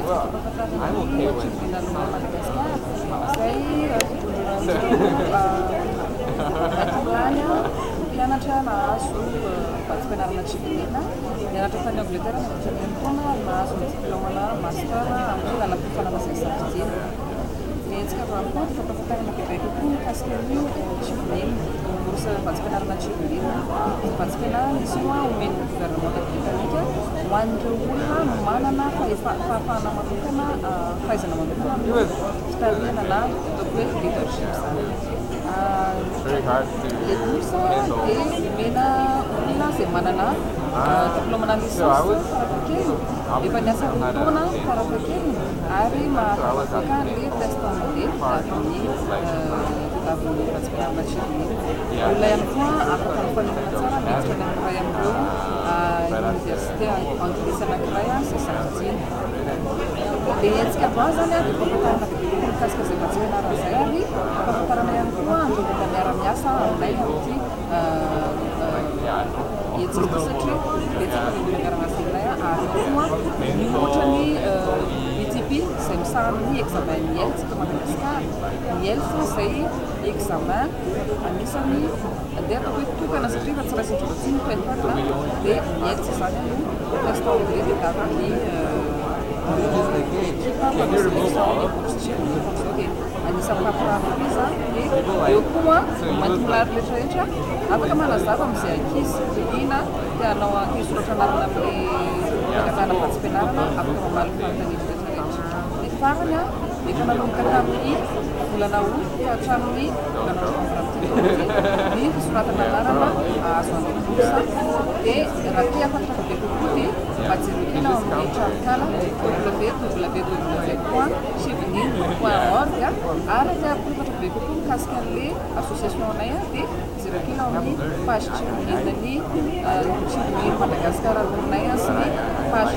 I'm okay with pianatra nahazo vatsim-pianarana tsivilina nianatra tany Angletera navitran'ny taona nahazo ny diplômana master amin'ny lalam-pifanana izay safidiana. Hetsika avy amin'ny koa dia fampahafantarana bebe kokoa mikasika an'io tsivilina orisy vatsim-pianarana tsivilina. Vatsim-pianarana izy io omeny gouvernement britanika ho an'ireo olona manana fahafahana manokana fahaizana manokana amin'ny fitariana na ataoko hoe leadership zany. very hard to Le bourse dia mena olona izay manana diplômana licence farafahakeliny efa niasa roa taona farafahakeliny ary mahafaka le test anglais amin'ny vatsim-pianarana tsivilina. Olona ihany koa afaka mifanimana tsara miditra ny amiray amin'ireo université anglisy anankiray izay safidiana. Dia hetsika avy ao zany dia fahafantarana bebe mikasika izay vatsim-pianarana izay ary fahafantarana ihany koa andreo mbola miara-miasa aminay amin'ity hetsika satria hetsika mbola miara-miasa aminay ary koa mihoatra ny BTP izay misaran'ny examen IELTS eto Madagasikara. Ny IELTS izay examen anisany andeha atao hoe tokana satria fa tsy raisy introduction ny toetr'arina dia ny IELTS zany no test anglais dia gavan'ny ekipa mpampiselection ny bourse tsivilina dia anisan'ny fampirahana izy dia eo koa mantomilary rehetrarehetra afaka manazava amin'izay ankizy ina tianao hisoratra anarana amin'ny fangatahana vatsim-pianarana afaka mamaly fanontaniana rehetrarehetra. Ny farany efa nanomboka tamin'ny volana août hatramin'ny volana novambra ny fisoratana anarana azo amin'ny bourse dia raha tia afatra be kokoa dia majerokina amin'ny trafitala www.chevening.org ary tia afatra be kokoa mikasika an'le association anay dia jerokina amin'ny page Chevening ny Chevening Madagasikara ronay sy ny page